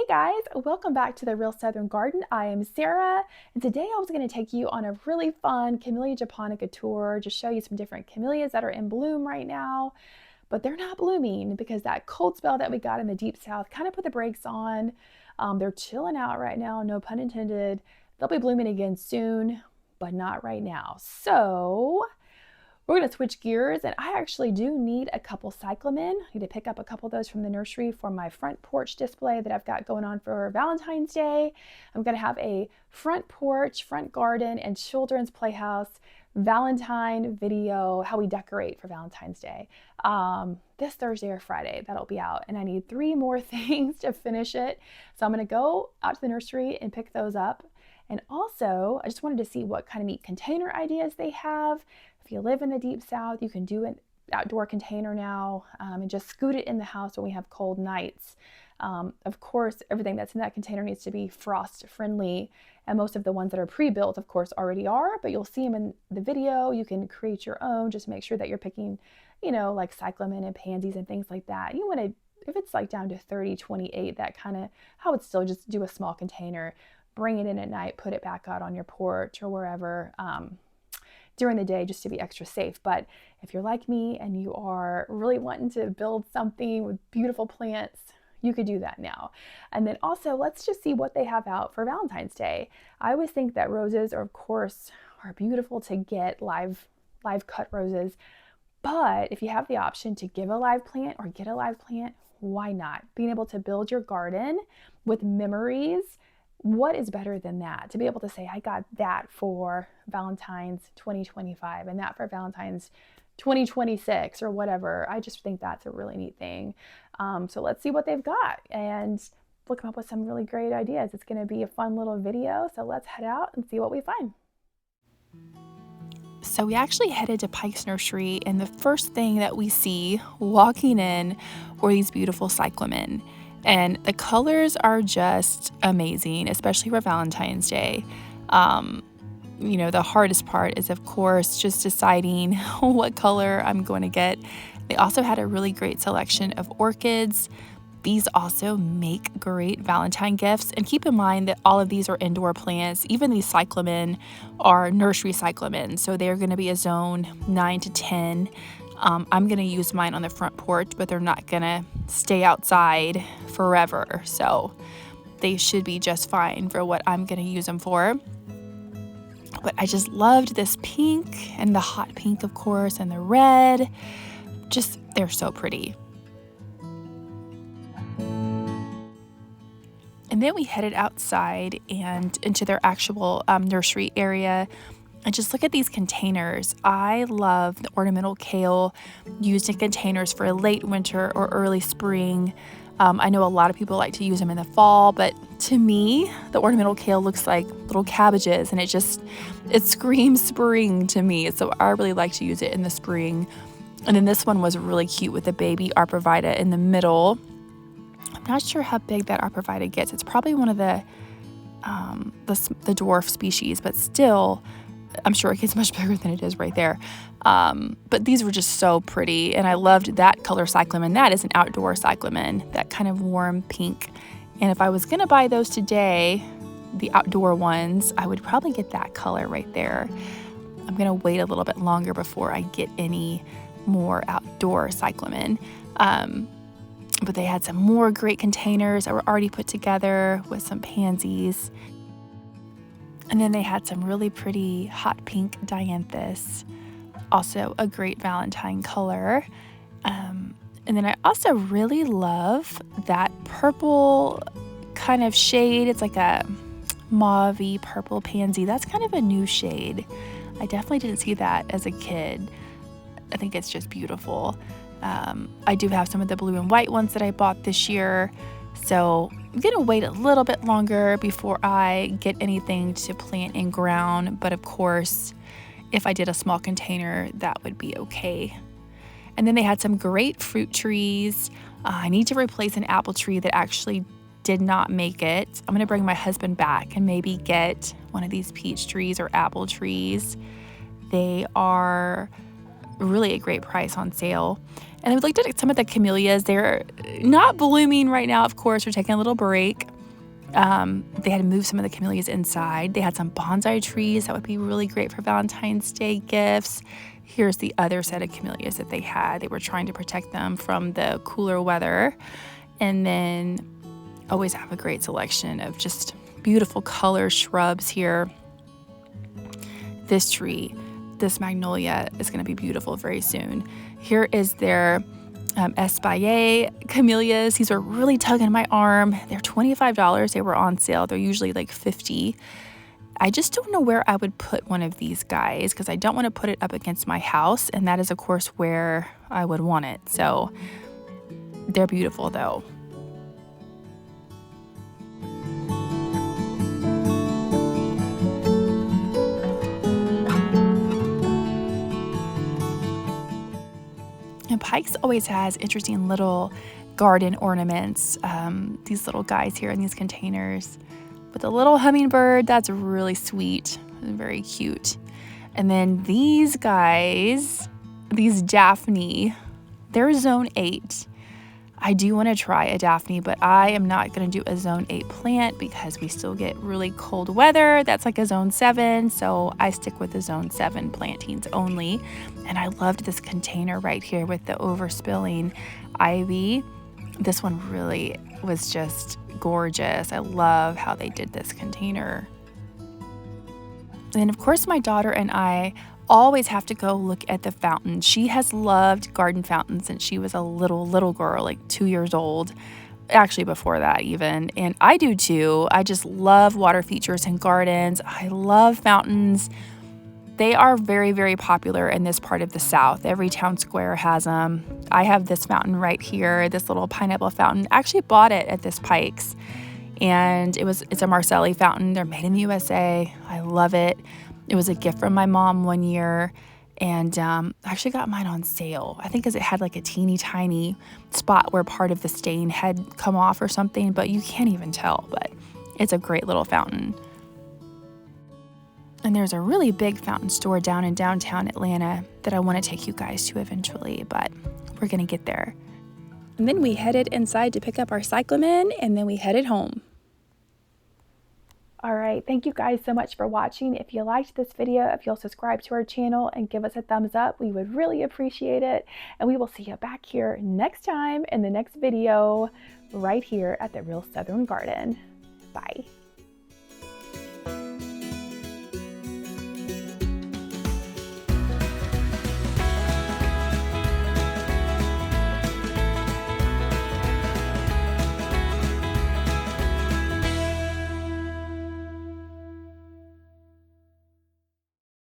guys, welcome back to the Real Southern Garden. I am Sarah, and today I was going to take you on a really fun Camellia japonica tour, just show you some different camellias that are in bloom right now, but they're not blooming because that cold spell that we got in the deep south kind of put the brakes on. They're chilling out right now, no pun intended. They'll be blooming again soon, but not right now. So we're going to switch gears, and I actually do need a couple cyclamen. I need to pick up a couple of those from the nursery for my front porch display that I've got going on for Valentine's Day. I'm going to have a front porch, front garden, and children's playhouse Valentine video, how we decorate for Valentine's Day. This Thursday or Friday, that'll be out, and I need 3 more things to finish it. So I'm going to go out to the nursery and pick those up. And also, I just wanted to see what kind of neat container ideas they have. If you live in the deep south, you can do an outdoor container now and just scoot it in the house when we have cold nights. Of course, everything that's in that container needs to be frost friendly, and most of the ones that are pre-built, of course, already are, but you'll see them in the video. You can create your own. Just make sure that you're picking, like cyclamen and pansies and things like that. You want to, if it's like down to 30, 28, that kind of, I would still just do a small container, bring it in at night, put it back out on your porch or wherever during the day, just to be extra safe. But if you're like me and you are really wanting to build something with beautiful plants, you could do that now. And then also, let's just see what they have out for Valentine's Day. I always think that roses are, of course, are beautiful to get live cut roses. But if you have the option to give a live plant or get a live plant, why not? Being able to build your garden with memories, what is better than that? To be able to say, I got that for Valentine's 2025 and that for Valentine's 2026 or whatever. I just think that's a really neat thing. So let's see what they've got and look them up with some really great ideas. It's going to be a fun little video. So let's head out and see what we find. So we actually headed to Pike's Nursery, and the first thing that we see walking in were these beautiful cyclamen. And the colors are just amazing, especially for Valentine's Day. The hardest part is, of course, just deciding what color I'm going to get. They also had a really great selection of orchids. These also make great Valentine gifts. And keep in mind that all of these are indoor plants. Even these cyclamen are nursery cyclamen. So they're going to be a zone 9 to 10. I'm going to use mine on the front porch, but they're not going to stay outside forever. So they should be just fine for what I'm going to use them for. But I just loved this pink and the hot pink, of course, and the red. Just, they're so pretty. And then we headed outside and into their actual nursery area. And just look at these containers. I love the ornamental kale used in containers for late winter or early spring. I know a lot of people like to use them in the fall, but to me, the ornamental kale looks like little cabbages, and it screams spring to me. So I really like to use it in the spring. And then this one was really cute with the baby arborvitae in the middle. I'm not sure how big that arborvitae gets. It's probably one of the dwarf species, but still, I'm sure it gets much bigger than it is right there. But these were just so pretty, and I loved that color cyclamen. That is an outdoor cyclamen, that kind of warm pink. And if I was going to buy those today, the outdoor ones, I would probably get that color right there. I'm going to wait a little bit longer before I get any more outdoor cyclamen. But they had some more great containers that were already put together with some pansies. And then they had some really pretty hot pink dianthus, also a great Valentine color. And then I also really love that purple kind of shade. It's like a mauve-y purple pansy. That's kind of a new shade. I definitely didn't see that as a kid. I think it's just beautiful. I do have some of the blue and white ones that I bought this year. So I'm going to wait a little bit longer before I get anything to plant in ground. But of course, if I did a small container, that would be okay. And then they had some great fruit trees. I need to replace an apple tree that actually did not make it. I'm going to bring my husband back and maybe get one of these peach trees or apple trees. They are really a great price on sale. And we looked at some of the camellias. They're not blooming right now, of course. We're taking a little break. They had moved some of the camellias inside. They had some bonsai trees that would be really great for Valentine's Day gifts. Here's the other set of camellias that they had. They were trying to protect them from the cooler weather. And then always have a great selection of just beautiful color shrubs here. This tree, this magnolia, is going to be beautiful very soon. Here is their Espaye camellias. These are really tugging my arm. They're $25. They were on sale. They're usually like $50. I just don't know where I would put one of these guys because I don't want to put it up against my house, and that is of course where I would want it. So they're beautiful though. And Pikes always has interesting little garden ornaments, these little guys here in these containers. With a little hummingbird, that's really sweet and very cute. And then these guys, these Daphne, they're zone 8. I do want to try a Daphne, but I am not going to do a zone 8 plant because we still get really cold weather. That's like a zone 7, so I stick with the zone 7 plantings only. And I loved this container right here with the overspilling ivy. This one really was just gorgeous. I love how they did this container. And of course, my daughter and I always have to go look at the fountain. She has loved garden fountains since she was a little girl, like 2 years old. Actually, before that even. And I do too. I just love water features in gardens. I love fountains. They are very, very popular in this part of the South. Every town square has them. I have this fountain right here, this little pineapple fountain. I actually bought it at this Pikes. And it's a Marcelli fountain. They're made in the USA. I love it. It was a gift from my mom one year, and I actually got mine on sale. I think because it had like a teeny tiny spot where part of the stain had come off or something, but you can't even tell. But it's a great little fountain. And there's a really big fountain store down in downtown Atlanta that I want to take you guys to eventually, but we're going to get there. And then we headed inside to pick up our cyclamen, and then we headed home. All right, thank you guys so much for watching. If you liked this video, if you'll subscribe to our channel and give us a thumbs up, we would really appreciate it. And we will see you back here next time in the next video right here at the Real Southern Garden. Bye.